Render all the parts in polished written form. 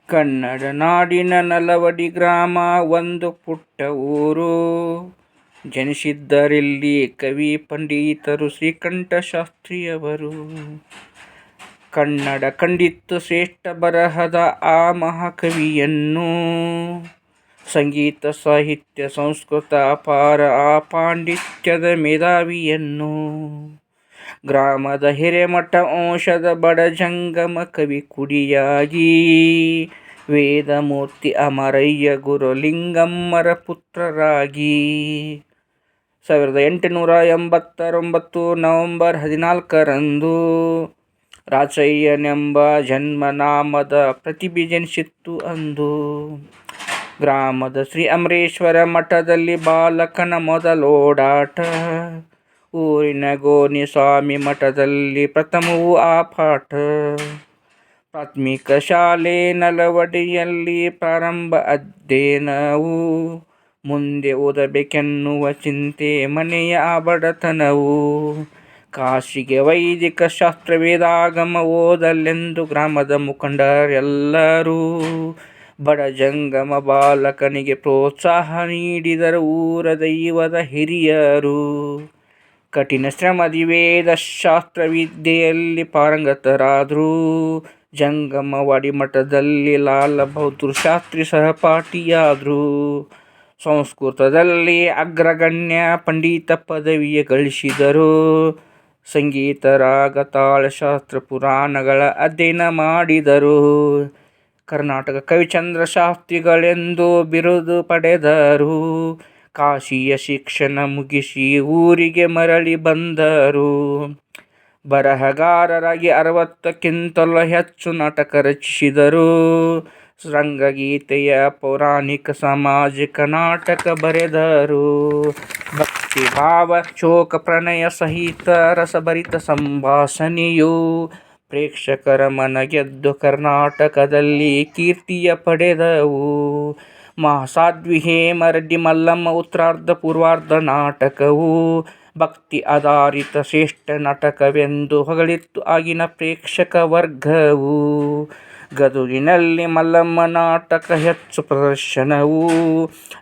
ಕನ್ನಡ ನಾಡಿನ ನಲವಡಿ ಗ್ರಾಮ ಒಂದು ಪುಟ್ಟ ಊರು. ಜನಿಸಿದ್ದರಿಲ್ಲಿ ಕವಿ ಪಂಡಿತರು ಶ್ರೀಕಂಠ ಶಾಸ್ತ್ರಿಯವರು. ಕನ್ನಡ ಕಂಡಿತ್ತು ಶ್ರೇಷ್ಠ ಬರಹದ ಆ ಮಹಾಕವಿಯನ್ನು. ಸಂಗೀತ ಸಾಹಿತ್ಯ ಸಂಸ್ಕೃತ ಅಪಾರ ಆ ಪಾಂಡಿತ್ಯದ ಮೇಧಾವಿಯನ್ನು. ಗ್ರಾಮದ ಹಿರೇಮಠ ವಂಶದ ಬಡ ಜಂಗಮ ಕವಿ ಕುಡಿಯಾಗಿ. ವೇದಮೂರ್ತಿ ಅಮರಯ್ಯ ಗುರುಲಿಂಗಮ್ಮರ ಪುತ್ರರಾಗಿ. 1889 ನವೆಂಬರ್ 14ರಂದು ರಾಚಯ್ಯನೆಂಬ ಜನ್ಮನಾಮದ ಪ್ರತಿಭೆ ಜನಿಸಿತ್ತು ಅಂದು. ಗ್ರಾಮದ ಶ್ರೀ ಅಮರೇಶ್ವರ ಮಠದಲ್ಲಿ ಬಾಲಕನ ಮೊದಲೋಡಾಟ. ಊರಿನ ಗೋನಿ ಸ್ವಾಮಿ ಮಠದಲ್ಲಿ ಪ್ರಥಮವೂ ಆ ಪಾಠ. ಪ್ರಾಥಮಿಕ ಶಾಲೆ ನಲವಡಿಯಲ್ಲಿ ಪ್ರಾರಂಭ ಅಧ್ಯಯನವು. ಮುಂದೆ ಓದಬೇಕೆನ್ನುವ ಚಿಂತೆ ಮನೆಯ ಬಡತನವು. ಕಾಶಿಗೆ ವೈದಿಕ ಶಾಸ್ತ್ರ ವೇದಾಗಮ ಓದಲೆಂದು ಗ್ರಾಮದ ಮುಖಂಡರೆಲ್ಲರೂ ಬಡ ಜಂಗಮ ಬಾಲಕನಿಗೆ ಪ್ರೋತ್ಸಾಹ ನೀಡಿದರು ಊರ ದೈವದ ಹಿರಿಯರು. ಕಠಿಣ ಶ್ರಮದಿ ವೇದ ಶಾಸ್ತ್ರ ವಿದ್ಯೆಯಲ್ಲಿ ಪಾರಂಗತರಾದ್ರು. ಜಂಗಮವಾಡಿ ಮಠದಲ್ಲಿ ಲಾಲ ಬಹದ್ದೂರ್ ಶಾಸ್ತ್ರಿ ಸಹಪಾಠಿಯಾದ್ರು. ಸಂಸ್ಕೃತದಲ್ಲಿ ಅಗ್ರಗಣ್ಯ ಪಂಡಿತ ಪದವಿಯ ಗಳಿಸಿದರು. ಸಂಗೀತ ರಾಗ ತಾಳಶಾಸ್ತ್ರ ಪುರಾಣಗಳ ಅಧ್ಯಯನ ಮಾಡಿದರು. ಕರ್ನಾಟಕ ಕವಿಚಂದ್ರ ಶಾಸ್ತ್ರಿಗಳೆಂದು ಬಿರುದು ಪಡೆದರು. ಕಾಶಿಯ ಶಿಕ್ಷಣ ಮುಗಿಸಿ ಊರಿಗೆ ಮರಳಿ ಬಂದರು. ಬರಹಗಾರರಾಗಿ 60ಕ್ಕಿಂತಲೂ ಹೆಚ್ಚು ನಾಟಕ ರಚಿಸಿದರು. ರಂಗಗೀತೆಯ ಪೌರಾಣಿಕ ಸಾಮಾಜಿಕ ನಾಟಕ ಬರೆದರು. ಭಕ್ತಿಭಾವ ಶೋಕ ಪ್ರಣಯ ಸಹಿತ ರಸಭರಿತ ಸಂಭಾಷಣೆಯು ಪ್ರೇಕ್ಷಕರ ಮನ ಗೆದ್ದು ಕರ್ನಾಟಕದಲ್ಲಿ ಕೀರ್ತಿಯ ಪಡೆದವು. ಮಹಾಸಾಧ್ವಿ ಹೇಮರೆಡ್ಡಿ ಮಲ್ಲಮ್ಮ ಉತ್ತರಾರ್ಧ ಪೂರ್ವಾರ್ಧ ನಾಟಕವು ಭಕ್ತಿ ಆಧಾರಿತ ಶ್ರೇಷ್ಠ ನಾಟಕವೆಂದು ಹೊಗಳಿತ್ತು ಆಗಿನ ಪ್ರೇಕ್ಷಕ ವರ್ಗವು. ಗದುಗಿನಲ್ಲಿ ಮಲ್ಲಮ್ಮ ನಾಟಕ ಹೆಚ್ಚು ಪ್ರದರ್ಶನವು.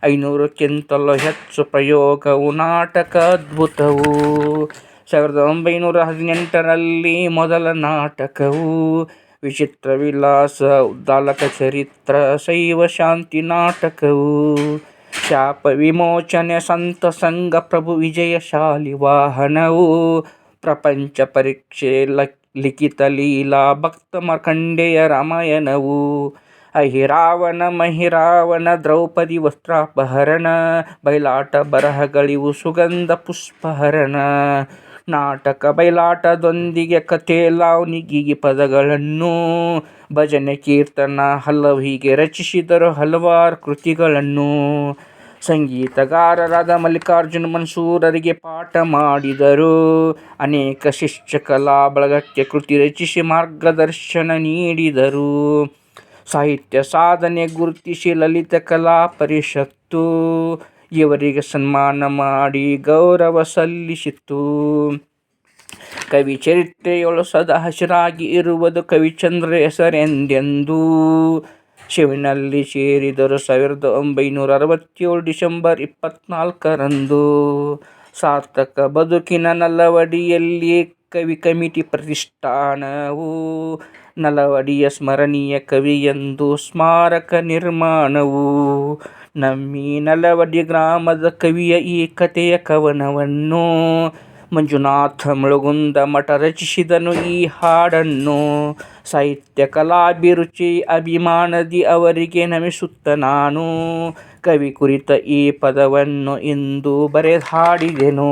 500ಕ್ಕಿಂತಲೂ ಹೆಚ್ಚು ಪ್ರಯೋಗವು ನಾಟಕ ಅದ್ಭುತವು. 1918ರಲ್ಲಿ ಮೊದಲ ನಾಟಕವು ವಿಚಿತ್ರ ವಿಲಾಸ ಉದ್ದಾಲಕ ಚರಿತ್ರ ಶೈವ ಶಾಂತಿ ನಾಟಕವು. ಶಾಪ ವಿಮೋಚನೆ ಸಂತ ಸಂಘ ಪ್ರಭು ವಿಜಯಶಾಲಿ ವಾಹನವು. ಪ್ರಪಂಚ ಪರೀಕ್ಷೆ ಲಿಖಿತ ಲೀಲಾ ಭಕ್ತ ಮಾರ್ಕಂಡೇಯ ರಾಮಾಯಣವು. ಅಹಿರಾವಣ ಮಹಿರಾವಣ ದ್ರೌಪದಿ ವಸ್ತ್ರಾಪಹರಣ ಬಯಲಾಟ ಬರಹಗಳಿವು ಸುಗಂಧ ಪುಷ್ಪಹರಣ. ನಾಟಕ ಬಯಲಾಟದೊಂದಿಗೆ ಕಥೆ ಲಾವಣಿ ಗೀಗಿ ಪದಗಳನ್ನು ಭಜನೆ ಕೀರ್ತನ ಹಲವು ಹೀಗೆ ರಚಿಸಿದರು ಹಲವಾರು ಕೃತಿಗಳನ್ನು. ಸಂಗೀತಗಾರರಾದ ಮಲ್ಲಿಕಾರ್ಜುನ ಮನ್ಸೂರರಿಗೆ ಪಾಠ ಮಾಡಿದರು. ಅನೇಕ ಶಿಷ್ಯ ಕಲಾ ಬಳಗಕ್ಕೆ ಕೃತಿ ರಚಿಸಿ ಮಾರ್ಗದರ್ಶನ ನೀಡಿದರು. ಸಾಹಿತ್ಯ ಸಾಧನೆ ಗುರುತಿಸಿ ಲಲಿತ ಕಲಾ ಪರಿಷತ್ತು ಇವರಿಗೆ ಸನ್ಮಾನ ಮಾಡಿ ಗೌರವ ಸಲ್ಲಿಸಿತು. ಕವಿ ಚರಿತ್ರೆಯೊಳು ಸದಾ ಹಸಿರಾಗಿ ಇರುವುದು ಕವಿಚಂದ್ರ ಹೆಸರೆಂದೆಂದೂ. ಶಿವನಲ್ಲಿ ಸೇರಿದರು 1967 ಡಿಸೆಂಬರ್ 24ರಂದು. ಸಾರ್ಥಕ ಬದುಕಿನ ನಲವಡಿಯಲ್ಲಿ ಕವಿ ಕಮಿಟಿ ಪ್ರತಿಷ್ಠಾನವು. ನಲವಡಿಯ ಸ್ಮರಣೀಯ ಕವಿಯೆಂದು ಸ್ಮಾರಕ ನಿರ್ಮಾಣವು. ನಮ್ಮಿ ನಲವಡಿ ಗ್ರಾಮದ ಕವಿಯ ಈ ಕಥೆಯ ಕವನವನ್ನು ಮಂಜುನಾಥ ಮುಳುಗುಂದ ಮಠ ರಚಿಸಿದನು ಈ ಹಾಡನ್ನು. ಸಾಹಿತ್ಯ ಕಲಾಭಿರುಚಿ ಅಭಿಮಾನದಿ ಅವರಿಗೆ ನಮಿಸುತ್ತ ನಾನು ಕವಿ ಕುರಿತ ಈ ಪದವನ್ನು ಇಂದು ಬರೆದು ಹಾಡಿದೆನು.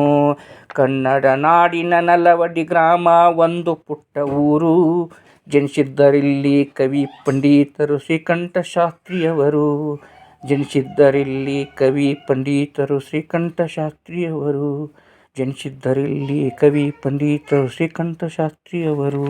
ಕನ್ನಡ ನಾಡಿನ ನಲವಡಿ ಗ್ರಾಮ ಒಂದು ಪುಟ್ಟ ಊರು. ಜನಿಸಿದ್ದರಿಲ್ಲಿ ಕವಿ ಪಂಡಿತರು ಶ್ರೀಕಂಠ ಶಾಸ್ತ್ರಿಯವರು. ಜನಿಸಿದ್ದರಿಲ್ಲಿ ಕವಿ ಪಂಡಿತರು ಶ್ರೀಕಂಠ ಶಾಸ್ತ್ರಿಯವರು. ಜನಿಸಿದ್ದರಿಲ್ಲಿ ಕವಿ ಪಂಡಿತರು ಶ್ರೀಕಂಠ ಶಾಸ್ತ್ರಿಯವರು.